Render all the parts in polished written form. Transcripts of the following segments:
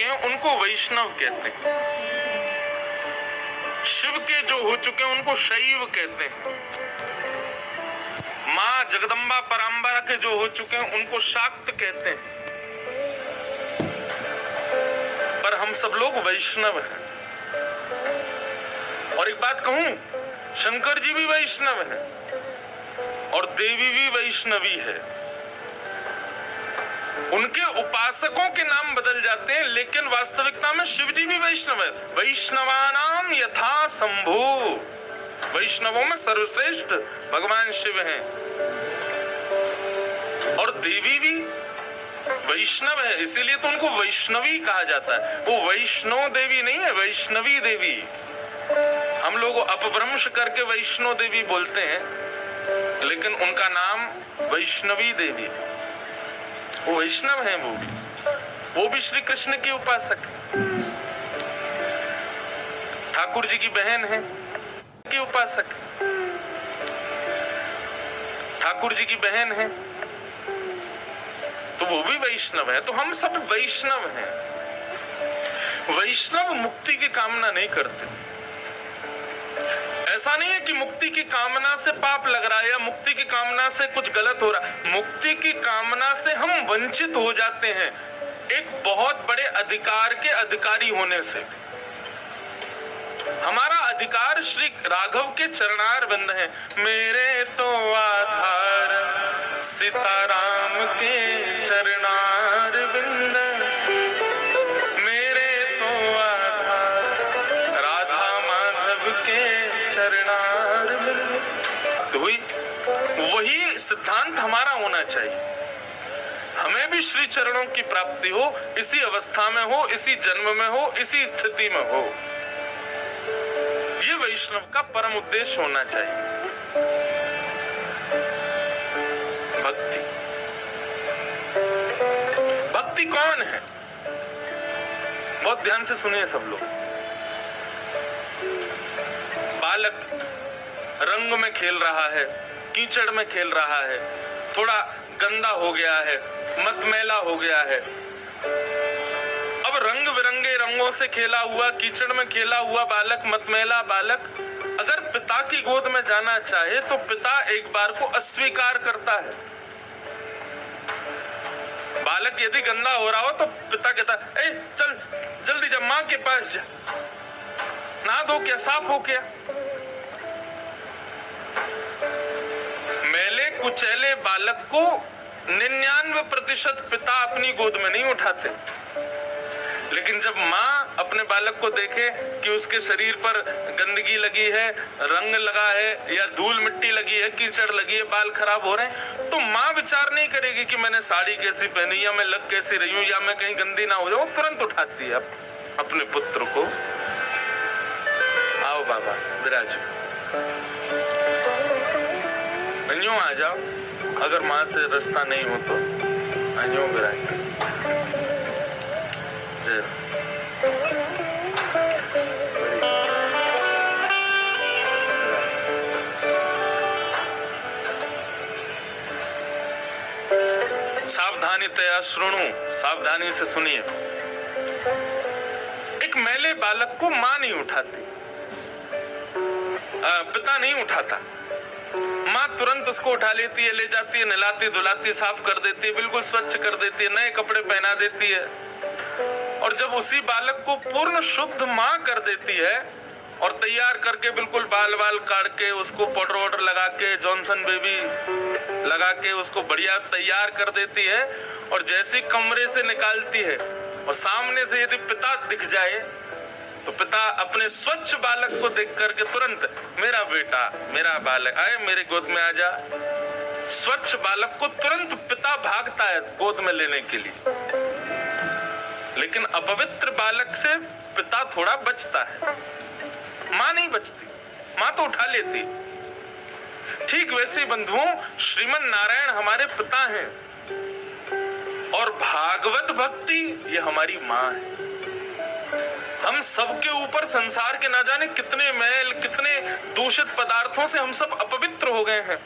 हैं उनको वैष्णव कहते हैं, शिव के जो हो चुके हैं उनको शैव कहते हैं, माँ जगदम्बा पराम्बरा के जो हो चुके हैं उनको शाक्त कहते हैं, पर हम सब लोग वैष्णव हैं। और एक बात कहूं, शंकर जी भी वैष्णव हैं और देवी भी वैष्णवी है। उनके उपासकों के नाम बदल जाते हैं, लेकिन वास्तविकता में शिव जी भी वैष्णव है। वैष्णवानाम यथा शंभु, वैष्णवों में सर्वश्रेष्ठ भगवान शिव हैं। और देवी भी वैष्णव है, इसीलिए तो उनको वैष्णवी कहा जाता है। वो वैष्णव देवी नहीं है, वैष्णवी देवी। हम लोग अपभ्रंश करके वैष्णव देवी बोलते हैं, लेकिन उनका नाम वैष्णवी देवी, वो वैष्णव है। वो भी श्री कृष्ण की उपासक है, ठाकुर जी की बहन है, की उपासक है, ठाकुर जी की बहन है, तो वो भी वैष्णव है। तो हम सब वैष्णव हैं। वैष्णव मुक्ति की कामना नहीं करते। ऐसा नहीं है कि मुक्ति की कामना से पाप लग रहा है या मुक्ति की कामना से कुछ गलत हो रहा है। मुक्ति की कामना से हम वंचित हो जाते हैं एक बहुत बड़े अधिकार के अधिकारी होने से। हमारा अधिकार श्री राघव के चरणार बिंद है। मेरे तो आधार सीताराम के चरणार बिंद, मेरे तो आधार राधा माधव के चरणार बिंद। तो वही सिद्धांत हमारा होना चाहिए। हमें भी श्री चरणों की प्राप्ति हो, इसी अवस्था में हो, इसी जन्म में हो, इसी स्थिति में हो। ये वैष्णव का परम उद्देश्य होना चाहिए। भक्ति, भक्ति कौन है? बहुत ध्यान से सुनिए सब लोग। बालक रंग में खेल रहा है, कीचड़ में खेल रहा है, थोड़ा गंदा हो गया है, मतमैला हो गया है। अब रंग बिरंगे रंगों से खेला हुआ, कीचड़ में खेला हुआ बालक, मतमैला बालक अगर पिता की गोद में जाना चाहे तो पिता एक बार को अस्वीकार करता है। बालक यदि गंदा हो रहा हो तो पिता कहता है, ए चल जल्दी जा, माँ के पास जा, नहा धो क्या, साफ हो क्या। मैले कुचैले बालक को 99% पिता अपनी गोद में नहीं उठाते, लेकिन जब माँ अपने बालक को देखे कि उसके शरीर पर गंदगी लगी है, रंग लगा है या धूल मिट्टी लगी है, कीचड़ लगी है, बाल खराब हो रहे हैं, तो माँ विचार नहीं करेगी कि मैंने साड़ी कैसी पहनी या मैं लग कैसी रही हूँ या मैं कहीं गंदी ना हो जाऊं। तुरंत उठाती है अपने पुत्र को, आओ बाबा विराजो, अन्यों आ जाओ, अगर माँ से रास्ता नहीं हो तो अन्यों विराजो। जय सावधानीतया श्रृणु, सावधानी से सुनिए। एक मैले बालक को माँ नहीं उठाती, पिता नहीं उठाता, माँ तुरंत उसको उठा लेती है, ले जाती है, नहलाती धुलाती, साफ कर देती है, बिल्कुल स्वच्छ कर देती है, नए कपड़े पहना देती है। और जब उसी बालक को पूर्ण शुद्ध माँ कर देती है और तैयार करके बिल्कुल बाल बाल काट के उसको पाउडर वाउडर लगा के, जॉनसन बेबी लगा के उसको बढ़िया तैयार कर देती है, और जैसे कमरे से निकालती है और सामने से यदि पिता दिख जाए तो पिता अपने स्वच्छ बालक को देख करके तुरंत, मेरा बेटा, मेरा बालक, आए मेरे गोद में आ जा। स्वच्छ बालक को तुरंत पिता भागता है गोद में लेने के लिए। लेकिन अपवित्र बालक से पिता थोड़ा बचता है, माँ नहीं बचती, माँ तो उठा लेती। ठीक वैसे बंधुओं, श्रीमन नारायण हमारे पिता हैं और भागवत भक्ति ये हमारी माँ है। हम सबके ऊपर संसार के ना जाने कितने मैल, कितने दूषित पदार्थों से हम सब अपवित्र हो गए हैं।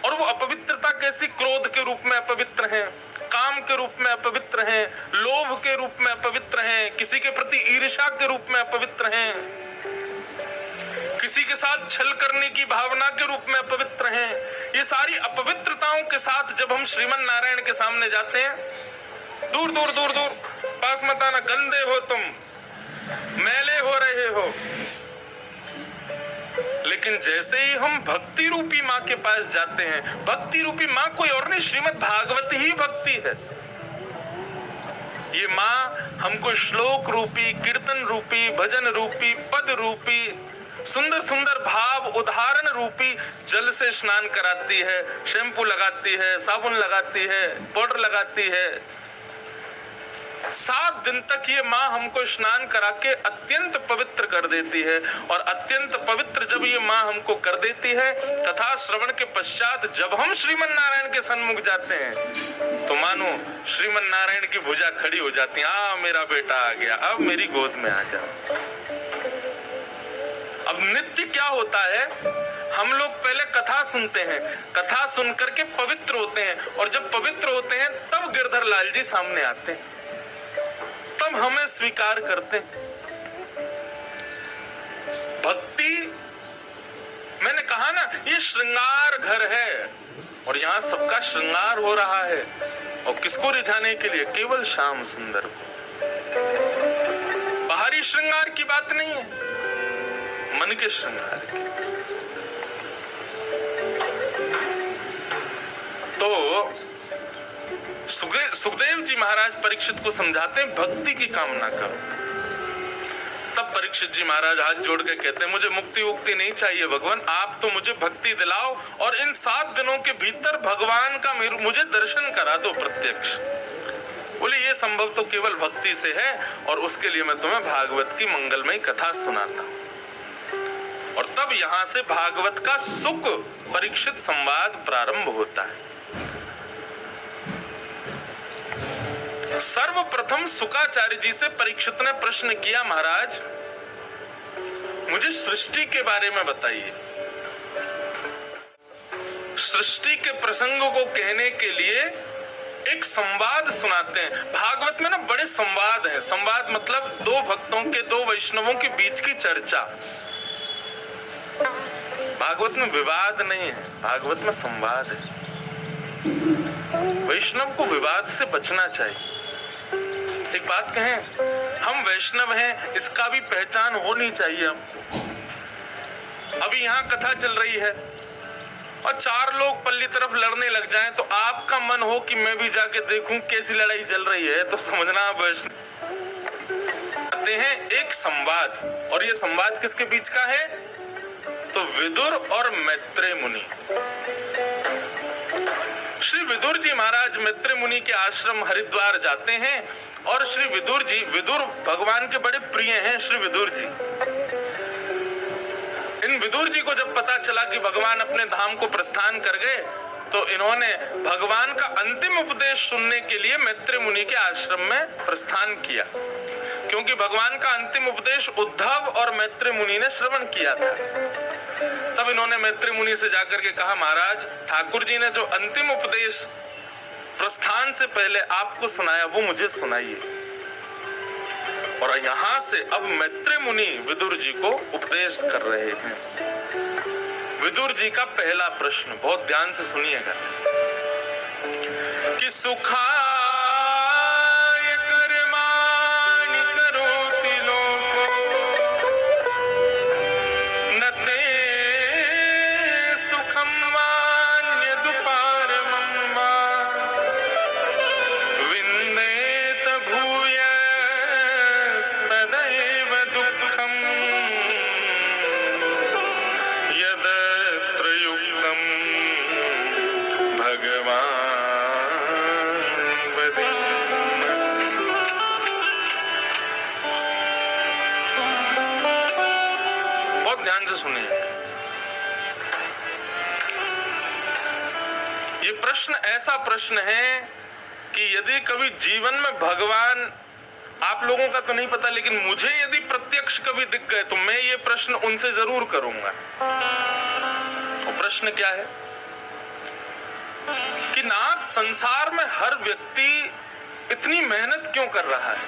और वो अपवित्रता कैसी? क्रोध के रूप में अपवित्र हैं, काम के रूप में अपवित्र हैं, लोभ के रूप में अपवित्र हैं, किसी के प्रति ईर्ष्या के रूप में अपवित्र हैं, किसी के साथ छल करने की भावना के रूप में अपवित्र हैं। ये सारी अपवित्रताओं के साथ जब हम श्रीमन नारायण के सामने जाते हैं, दूर दूर दूर दूर, पास मत आना, गंदे हो तुम, मैले हो रहे हो। लेकिन जैसे ही हम भक्ति रूपी माँ के पास जाते हैं, भक्ति रूपी माँ कोई और नहीं, श्रीमद् भागवत ही भक्ति है। ये माँ हमको श्लोक रूपी, कीर्तन रूपी, भजन रूपी, पद रूपी, सुंदर सुंदर भाव उदाहरण रूपी जल से स्नान कराती है, शैम्पू लगाती है, साबुन लगाती है, पाउडर लगाती है। 7 दिन तक ये माँ हमको स्नान करा के अत्यंत पवित्र कर देती है। और अत्यंत पवित्र जब ये माँ हमको कर देती है, तथा श्रवण के पश्चात जब हम श्रीमन नारायण के सन्मुख जाते हैं, तो मानो श्रीमन नारायण की भुजा खड़ी हो जाती है, आ मेरा बेटा आ गया, अब मेरी गोद में आ जा। अब नित्य क्या होता है, हम लोग पहले कथा सुनते हैं, कथा सुन करके पवित्र होते हैं, और जब पवित्र होते हैं तब गिरधर लाल जी सामने आते हैं, तब हमें स्वीकार करते हैं। भक्ति, मैंने कहा ना, ये श्रृंगार घर है, और यहाँ सबका श्रृंगार हो रहा है, और किसको रिझाने के लिए? केवल श्याम सुंदर को। बाहरी श्रृंगार की बात नहीं है, मन के श्रृंगार की। तो सुखदेव जी महाराज परीक्षित को समझाते हैं, भक्ति की कामना करो। तब परीक्षित जी महाराज हाथ जोड़ के कहते हैं, मुझे मुक्ति उक्ति नहीं चाहिए भगवान, आप तो मुझे भक्ति दिलाओ, और इन 7 दिनों के भीतर भगवान का मुझे दर्शन करा दो प्रत्यक्ष। बोले ये संभव तो केवल भक्ति से है, और उसके लिए मैं तुम्हें भागवत की मंगलमयी कथा सुनाता हूं। और तब यहां से भागवत का सुख परीक्षित संवाद प्रारंभ होता है। सर्वप्रथम शुकाचार्य जी से परीक्षित ने प्रश्न किया, महाराज मुझे सृष्टि के बारे में बताइए। सृष्टि के प्रसंगों को कहने के लिए एक संवाद सुनाते हैं। भागवत में ना बड़े संवाद हैं। संवाद मतलब 2 भक्तों के, 2 वैष्णवों के बीच की चर्चा। भागवत में विवाद नहीं है, भागवत में संवाद है। वैष्णव को विवाद से बचना चाहिए। एक बात कहें, हम वैष्णव हैं, इसका भी पहचान होनी चाहिए हमको। अभी यहाँ कथा चल रही है और 4 लोग पल्ली तरफ लड़ने लग जाएं, तो आपका मन हो कि मैं भी जाके देखूं कैसी लड़ाई चल रही है, तो समझना आप वैष्णव। आते हैं एक संवाद, और ये संवाद किसके बीच का है? तो विदुर और मैत्रेय मुनि। श्री विदुर जी महाराज मैत्रेय मुनि के आश्रम हरिद्वार जाते हैं, और श्री विदुर जी, विदुर भगवान के बड़े प्रिय हैं। श्री विदुर जी, इन विदुर जी को जब पता चला कि भगवान अपने धाम को प्रस्थान कर गए, तो इन्होंने भगवान का अंतिम उपदेश सुनने के लिए मैत्रेय मुनि के आश्रम में प्रस्थान किया, क्योंकि भगवान का अंतिम उपदेश उद्धव और मैत्रेय मुनि ने श्रवण किया था। तब इन्होंने मैत्रेय मुनि से जाकर के कहा, महाराज ठाकुर जी ने जो अंतिम उपदेश प्रस्थान से पहले आपको सुनाया, वो मुझे सुनाइए। और यहाँ से अब मैत्रेय मुनि विदुर जी को उपदेश कर रहे हैं। विदुर जी का पहला प्रश्न बहुत ध्यान से सुनिएगा कि सुखा ऐसा प्रश्न है कि यदि कभी जीवन में भगवान, आप लोगों का तो नहीं पता, लेकिन मुझे यदि प्रत्यक्ष कभी दिख गए तो मैं ये प्रश्न उनसे जरूर करूंगा। वो प्रश्न क्या है कि नाथ, संसार में हर व्यक्ति इतनी मेहनत क्यों कर रहा है?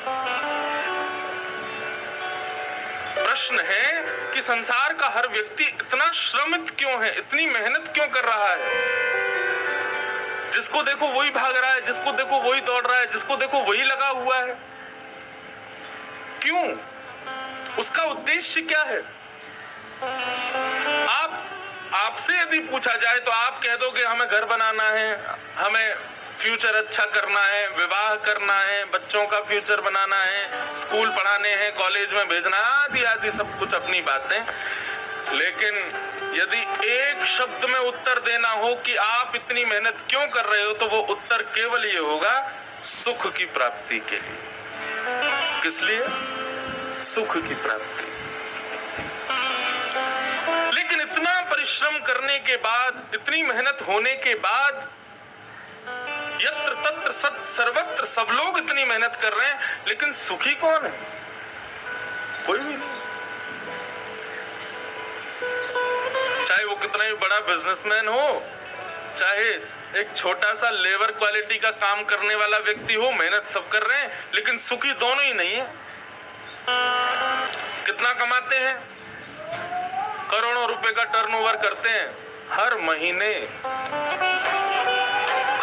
प्रश्न है कि संसार का हर व्यक्ति इतना श्रमित क्यों है, इतनी मेहनत क्यों कर रहा है? जिसको देखो वही भाग रहा है, जिसको देखो वही दौड़ रहा है, जिसको देखो वही लगा हुआ है। क्यों? उसका उद्देश्य क्या है? आपसे यदि पूछा जाए तो आप कह दोगे हमें घर बनाना है, हमें फ्यूचर अच्छा करना है, विवाह करना है, बच्चों का फ्यूचर बनाना है, स्कूल पढ़ाने हैं, कॉलेज में भेजना, आदि आदि सब कुछ अपनी बातें। लेकिन यदि एक शब्द में उत्तर देना हो कि आप इतनी मेहनत क्यों कर रहे हो, तो वो उत्तर केवल ये होगा, सुख की प्राप्ति के लिए। किस लिए? सुख की प्राप्ति। लेकिन इतना परिश्रम करने के बाद, इतनी मेहनत होने के बाद, यत्र तत्र सर्वत्र सब लोग इतनी मेहनत कर रहे हैं, लेकिन सुखी कौन है? कोई भी नहीं। चाहे वो कितना ही बड़ा बिजनेसमैन हो, चाहे एक छोटा सा लेबर क्वालिटी का काम करने वाला व्यक्ति हो, मेहनत सब कर रहे हैं, लेकिन सुखी दोनों ही नहीं है। कितना कमाते हैं? करोड़ों रुपए का टर्नओवर करते हैं हर महीने।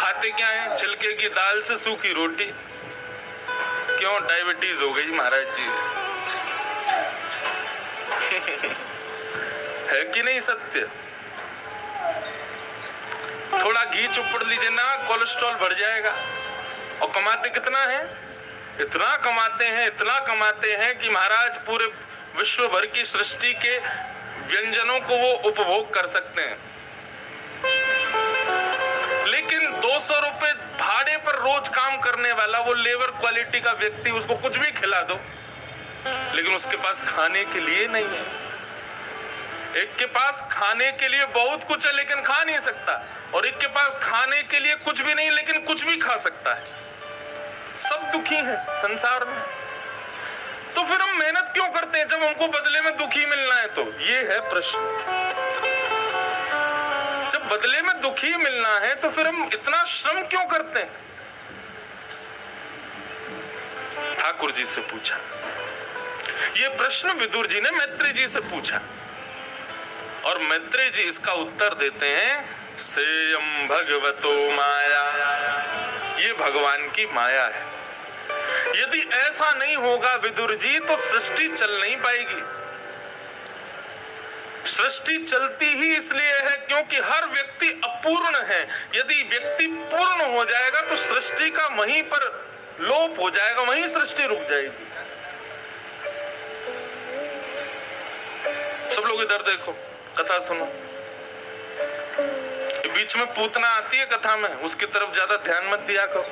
खाते क्या है? छिलके की दाल से सूखी रोटी। क्यों? डायबिटीज हो गई महाराज जी। है कि नहीं सत्य? थोड़ा घी चुपड़ लीजिए ना, कोलेस्ट्रॉल बढ़ जाएगा। और कमाते कितना है? इतना कमाते हैं, इतना कमाते हैं कि महाराज पूरे विश्व भर की सृष्टि के व्यंजनों को वो उपभोग कर सकते हैं। लेकिन 200 रुपए भाड़े पर रोज काम करने वाला वो लेबर क्वालिटी का व्यक्ति, उसको कुछ भी खिला दो, लेकिन उसके पास खाने के लिए नहीं है। एक के पास खाने के लिए बहुत कुछ है लेकिन खा नहीं सकता, और एक के पास खाने के लिए कुछ भी नहीं लेकिन कुछ भी खा सकता है। सब दुखी हैं संसार में। तो फिर हम मेहनत क्यों करते हैं जब हमको बदले में दुखी मिलना है? तो ये है प्रश्न। जब बदले में दुखी मिलना है तो फिर हम इतना श्रम क्यों करते हैं? ठाकुर जी से पूछा ये प्रश्न, विदुर जी ने मैत्रेय जी से पूछा, और मैत्रेय जी इसका उत्तर देते हैं, सेयम भगवतो माया, ये भगवान की माया है। यदि ऐसा नहीं होगा विदुर जी, तो सृष्टि चल नहीं पाएगी। सृष्टि चलती ही इसलिए है क्योंकि हर व्यक्ति अपूर्ण है। यदि व्यक्ति पूर्ण हो जाएगा तो सृष्टि का वहीं पर लोप हो जाएगा, वहीं सृष्टि रुक जाएगी। सब लोग इधर देखो, कथा सुनो। बीच में पूतना आती है कथा में, उसकी तरफ ज्यादा ध्यान मत दिया करो।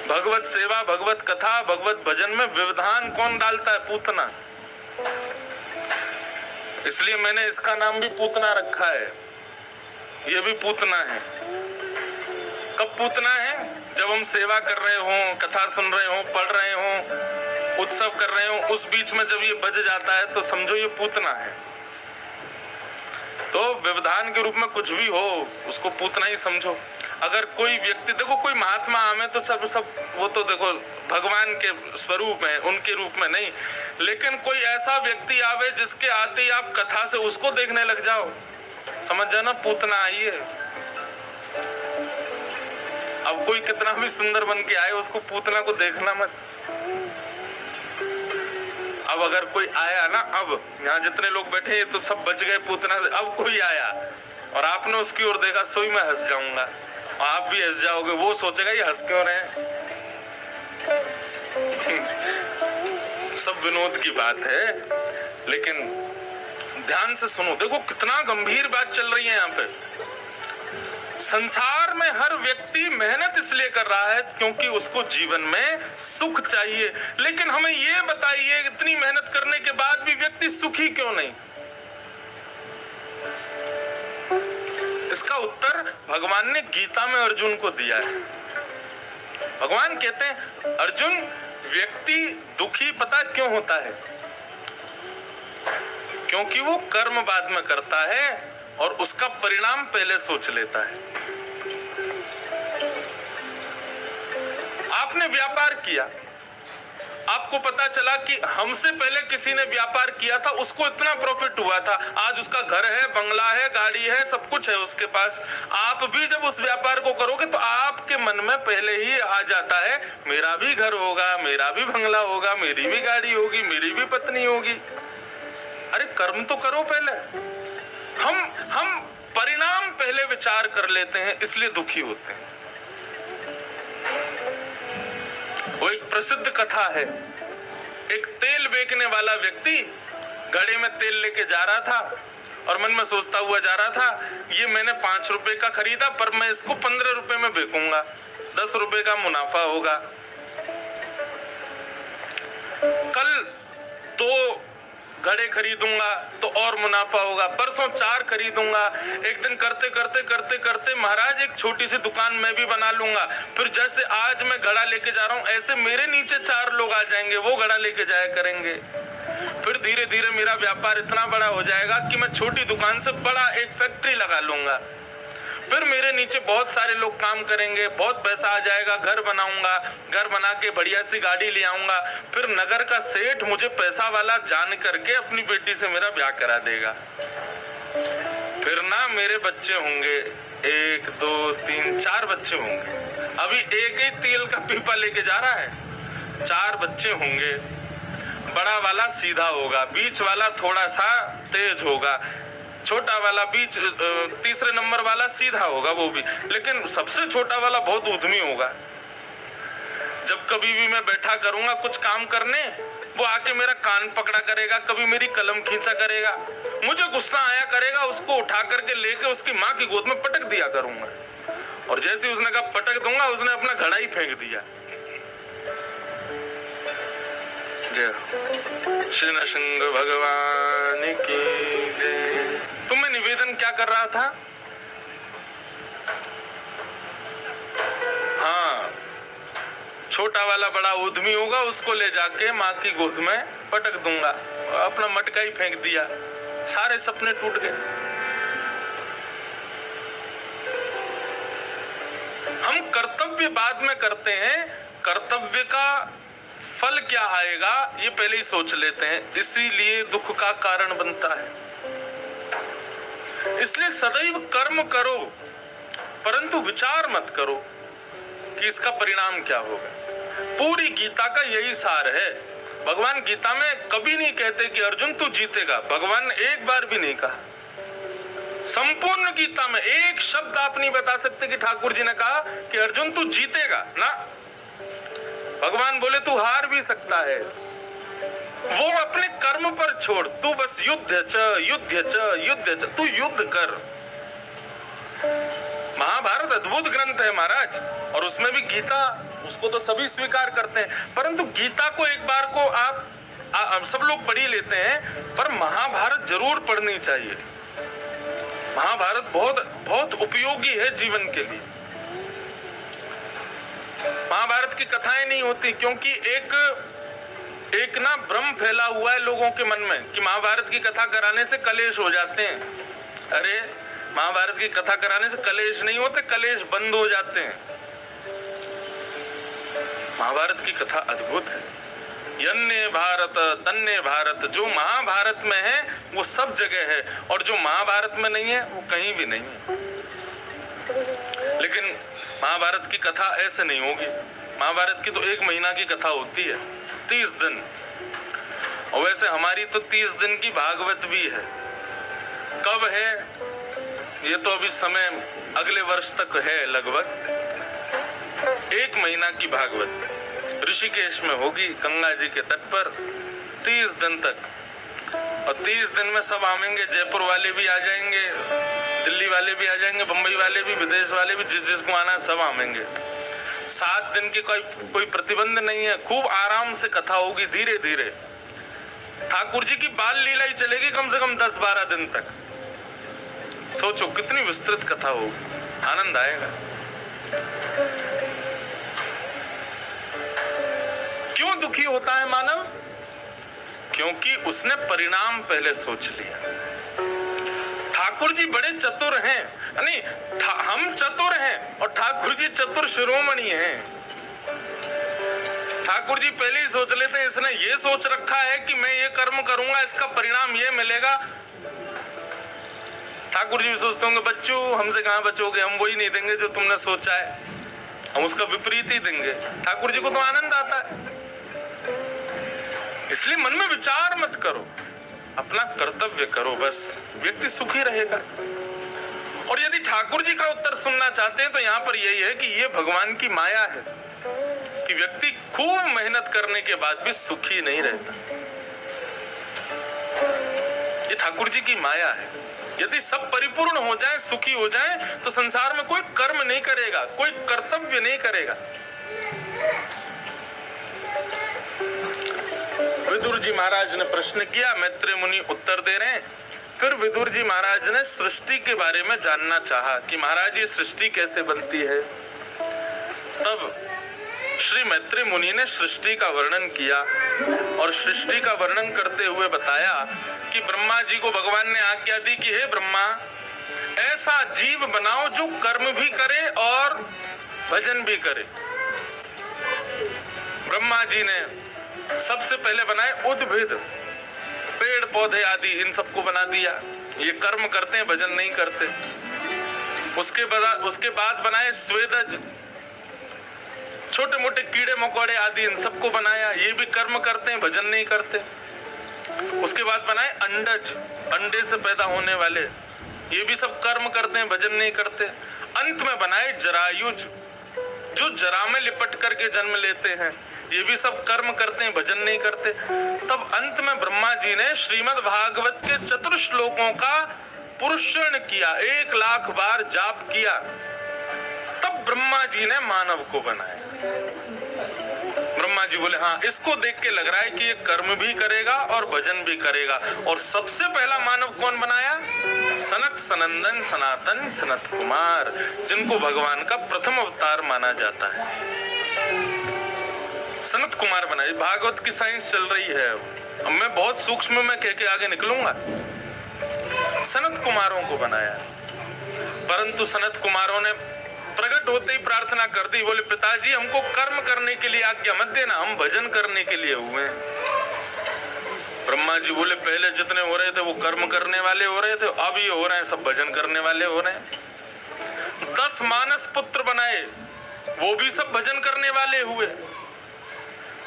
भगवत सेवा, भगवत कथा, भगवत भजन में व्यवधान कौन डालता है? पूतना। इसलिए मैंने इसका नाम भी पूतना रखा है। ये भी पूतना है। कब पूतना है? जब हम सेवा कर रहे हो, कथा सुन रहे हो, पढ़ रहे हो, उत्सव कर रहे हो, उस बीच में जब ये बज जाता है तो समझो ये पूतना है। तो व्यवधान के रूप में कुछ भी हो उसको पूतना ही समझो। अगर कोई व्यक्ति, देखो कोई महात्मा हमें तो सब वो तो देखो भगवान के स्वरूप है, उनके रूप में नहीं, लेकिन कोई ऐसा व्यक्ति आवे जिसके आते ही आप कथा से उसको देखने लग जाओ, समझ जाना पूतना आई है। अब कोई कितना भी सुंदर बन के आए, उसको पूतना को देखना मत। अब अगर कोई आया ना, अब यहाँ जितने लोग बैठे हैं तो सब बच गए पूतना से, अब कोई आया और आपने उसकी ओर देखा, सोई मैं हंस जाऊंगा, आप भी हंस जाओगे, वो सोचेगा ये हंस क्यों रहे हैं। सब विनोद की बात है, लेकिन ध्यान से सुनो। देखो कितना गंभीर बात चल रही है यहाँ पे। संसार में हर व्यक्ति मेहनत इसलिए कर रहा है क्योंकि उसको जीवन में सुख चाहिए, लेकिन हमें ये बताइए इतनी मेहनत करने के बाद भी व्यक्ति सुखी क्यों नहीं? इसका उत्तर भगवान ने गीता में अर्जुन को दिया है। भगवान कहते हैं, अर्जुन व्यक्ति दुखी पता क्यों होता है? क्योंकि वो कर्म बाद में करता है और उसका परिणाम पहले सोच लेता है। आपने व्यापार किया, आपको पता चला कि हमसे पहले किसी ने व्यापार किया था, उसको इतना प्रॉफिट हुआ था, आज उसका घर है, बंगला है, गाड़ी है, सब कुछ है उसके पास। आप भी जब उस व्यापार को करोगे तो आपके मन में पहले ही आ जाता है मेरा भी घर होगा, मेरा भी बंगला होगा, मेरी भी गाड़ी होगी, मेरी भी पत्नी होगी। अरे कर्म तो करो पहले। हम परिणाम पहले विचार कर लेते हैं, इसलिए दुखी होते हैं। वो एक प्रसिद्ध कथा है, एक तेल बेचने वाला व्यक्ति घड़े में तेल लेके जा रहा था और मन में सोचता हुआ जा रहा था, ये मैंने 5 रुपए का खरीदा पर मैं इसको 15 रुपए में बेचूंगा, 10 रुपए का मुनाफा होगा। कल 2 घड़े खरीदूंगा तो और मुनाफा होगा, परसों 4 खरीदूंगा। एक दिन करते करते करते करते महाराज एक छोटी सी दुकान मैं भी बना लूंगा, फिर जैसे आज मैं घड़ा लेके जा रहा हूं ऐसे मेरे नीचे 4 लोग आ जाएंगे, वो घड़ा लेके जाया करेंगे। फिर धीरे धीरे मेरा व्यापार इतना बड़ा हो जाएगा कि मैं छोटी दुकान से बड़ा एक फैक्ट्री लगा लूंगा, फिर मेरे नीचे बहुत सारे लोग काम करेंगे, बहुत पैसा आ जाएगा, घर बनाऊंगा, घर बना के बढ़िया सी गाड़ी ले आऊंगा, फिर नगर का सेठ मुझे पैसा वाला जान करके अपनी बेटी से मेरा ब्याह करा देगा। फिर ना मेरे बच्चे होंगे, 1 2 3 4 बच्चे होंगे। अभी एक ही तेल का पीपा लेके जा रहा है, 4 बच्चे होंगे। बड़ा वाला सीधा होगा, बीच वाला थोड़ा सा तेज होगा, छोटा वाला बीच तीसरे नंबर वाला सीधा होगा वो भी, लेकिन सबसे छोटा वाला बहुत उद्यमी होगा। जब कभी भी मैं बैठा करूंगा कुछ काम करने, वो आके मेरा कान पकड़ा करेगा, कभी मेरी कलम खींचा करेगा, मुझे गुस्सा आया करेगा, उसको उठा करके लेके उसकी माँ की गोद में पटक दिया करूंगा। और जैसे उसने कहा पटक दूंगा, उसने अपना घड़ा ही फेंक दिया। जय श्री नृसिंह भगवान की जय। तो मैं निवेदन क्या कर रहा था? हाँ, छोटा वाला बड़ा उद्यमी होगा, उसको ले जाके माँ की गोद में पटक दूंगा, अपना मटका ही फेंक दिया, सारे सपने टूट गए। हम कर्तव्य बाद में करते हैं, कर्तव्य का फल क्या आएगा ये पहले ही सोच लेते हैं, इसीलिए दुख का कारण बनता है। इसलिए सदैव कर्म करो परंतु विचार मत करो कि इसका परिणाम क्या होगा। पूरी गीता का यही सार है। भगवान गीता में कभी नहीं कहते कि अर्जुन तू जीतेगा, भगवान ने एक बार भी नहीं कहा। संपूर्ण गीता में एक शब्द आप नहीं बता सकते कि ठाकुर जी ने कहा कि अर्जुन तू जीतेगा ना। भगवान बोले तू हार भी सकता है, वो अपने कर्म पर छोड़, तू बस युद्ध च, तू युद्ध कर। महाभारत अद्भुत ग्रंथ है महाराज, और उसमें भी गीता, उसको तो सभी स्वीकार करते हैं, परंतु गीता को एक बार को आप सब लोग पढ़ ही लेते हैं, पर महाभारत जरूर पढ़नी चाहिए। महाभारत बहुत बहुत उपयोगी है जीवन के लिए। महाभारत की कथाएं नहीं होती क्योंकि एक ना भ्रम फैला हुआ है लोगों के मन में कि महाभारत की कथा कराने से कलेश हो जाते हैं। अरे महाभारत की कथा कराने से कलेश नहीं होते, कलेश बंद हो जाते हैं। महाभारत की कथा अद्भुत है। यन्ने भारत तन्ने भारत, जो महाभारत में है वो सब जगह है, और जो महाभारत में नहीं है वो कहीं भी नहीं है। लेकिन महाभारत की कथा ऐसे नहीं होगी। महाभारत की तो 1 महीना की कथा होती है, 30 दिन, और वैसे हमारी तो 30 दिन की भागवत भी है। कब है ये तो अभी समय अगले वर्ष तक है लगभग। 1 महीना की भागवत ऋषिकेश में होगी, गंगा जी के तट पर 30 दिन तक। और 30 दिन में सब आएंगे, जयपुर वाले भी आ जाएंगे, दिल्ली वाले भी आ जाएंगे, बंबई वाले भी, विदेश वाले भी, जिसको आना सब आएंगे। 7 दिन की कोई प्रतिबंध नहीं है। खूब आराम से कथा होगी, धीरे धीरे। ठाकुर जी की बाल लीला ही चलेगी कम से कम 10-12 दिन तक। सोचो कितनी विस्तृत कथा होगी, आनंद आएगा। क्यों दुखी होता है मानव? क्योंकि उसने परिणाम पहले सोच लिया। ठाकुर जी बड़े चतुर हैं, नहीं हम चतुर हैं और ठाकुर जी चतुर शिरोमणि हैं। ठाकुर जी पहले ही सोच लेते हैं, इसने ये सोच रखा है कि मैं ये कर्म करूंगा, इसका परिणाम ये मिलेगा। ठाकुर जी भी सोचते होंगे, बच्चों हमसे कहां बचोगे, हम वही नहीं देंगे जो तुमने सोचा है, हम उसका विपरीत ही देंगे। ठाकुर जी को तो आनंद आता है। इसलिए मन में विचार मत करो, अपना कर्तव्य करो, बस व्यक्ति सुखी रहेगा। और यदि ठाकुर जी का उत्तर सुनना चाहते हैं तो यहाँ पर यही है कि ये भगवान की माया है कि व्यक्ति खूब मेहनत करने के बाद भी सुखी नहीं रहता। ये ठाकुर जी की माया है। यदि सब परिपूर्ण हो जाए, सुखी हो जाए, तो संसार में कोई कर्म नहीं करेगा, कोई कर्तव्य नहीं करेगा। विदुर जी महाराज ने प्रश्न किया, मैत्रेय मुनि उत्तर दे रहे हैं। फिर विदुर जी महाराज ने सृष्टि के बारे में जानना चाहा कि महाराज ये सृष्टि कैसे बनती है। तब श्री मैत्रेय मुनि ने सृष्टि का वर्णन किया और सृष्टि का वर्णन करते हुए बताया कि ब्रह्मा जी को भगवान ने आज्ञा दी कि हे ब्रह्मा, ऐसा जीव बनाओ जो कर्म भी करे और भजन भी करे। ब्रह्मा जी ने सबसे पहले बनाए उद्भिद, पेड़ पौधे आदि, इन सबको बना दिया। ये कर्म करते हैं, भजन नहीं करते। उसके बाद बनाए स्वेदज, छोटे मोटे कीड़े मकोड़े आदि, इन सबको बनाया। ये भी कर्म करते हैं, भजन नहीं करते। उसके बाद बनाए अंडज, अंडे से पैदा होने वाले, ये भी सब कर्म करते हैं, भजन नहीं करते। अंत में बनाए जरायुज, जो जरा में लिपट करके जन्म लेते हैं, ये भी सब कर्म करते हैं, भजन नहीं करते। तब अंत में ब्रह्मा जी ने श्रीमद् भागवत के 4 श्लोकों का पुरुषण किया, 1 लाख बार जाप किया। तब ब्रह्मा जी ने मानव को बनाया। ब्रह्मा जी बोले, हाँ, इसको देख के लग रहा है कि ये कर्म भी करेगा और भजन भी करेगा। और सबसे पहला मानव कौन बनाया? सनक सनंदन सनातन सनत कुमार, जिनको भगवान का प्रथम अवतार माना जाता है। सनत कुमार बनाए। भागवत की साइंस चल रही है, अब मैं बहुत सूक्ष्म में कह के आगे निकलूंगा। सनत कुमारों को बनाया, परंतु सनत कुमारों ने प्रकट होते ही प्रार्थना कर दी। बोले, पिताजी हमको कर्म करने के लिए आज्ञा मत देना, हम भजन करने के लिए हुए हैं। ब्रह्मा जी बोले, पहले जितने हो रहे थे वो कर्म करने वाले हो रहे थे, अब ये हो रहे हैं सब भजन करने वाले हो रहे हैं। 10 मानस पुत्र बनाए, वो भी सब भजन करने वाले हुए।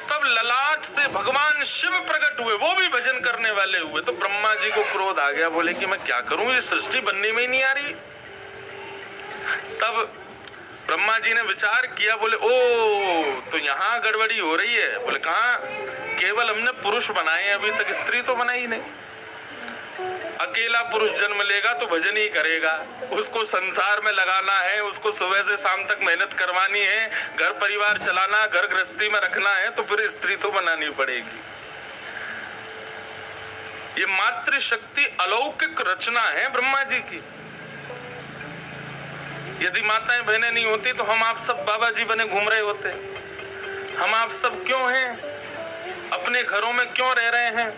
तब ललाट से भगवान शिव प्रकट हुए, वो भी भजन करने वाले हुए। तो ब्रह्मा जी को क्रोध आ गया, बोले कि मैं क्या करूं, ये सृष्टि बनने में ही नहीं आ रही। तब ब्रह्मा जी ने विचार किया, बोले, ओ तो यहाँ गड़बड़ी हो रही है। बोले, कहाँ, केवल हमने पुरुष बनाए, अभी तक स्त्री तो बनाई नहीं। अकेला पुरुष जन्म लेगा तो भजन ही करेगा, उसको संसार में लगाना है, उसको सुबह से शाम तक मेहनत करवानी है, घर परिवार चलाना, घर गृहस्थी में रखना है, तो फिर स्त्री तो बनानी पड़ेगी। ये मातृशक्ति अलौकिक रचना है ब्रह्मा जी की। यदि माताएं बहनें नहीं होती तो हम आप सब बाबा जी बने घूम रहे होते। हम आप सब क्यों हैं, अपने घरों में क्यों रह रहे हैं?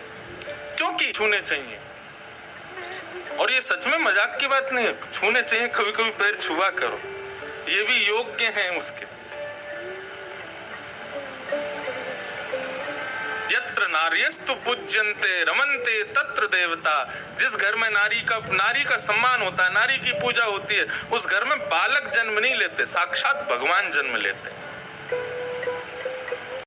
क्योंकि छूने चाहिए। और ये सच में मजाक की बात नहीं है, छूने चाहिए, कभी कभी पैर छुआ करो, ये भी योग्य हैं उसके। यत्र नार्यस्तु पूज्यन्ते रमन्ते तत्र देवता। जिस घर में नारी का सम्मान होता है, नारी की पूजा होती है, उस घर में बालक जन्म नहीं लेते, साक्षात भगवान जन्म लेते हैं।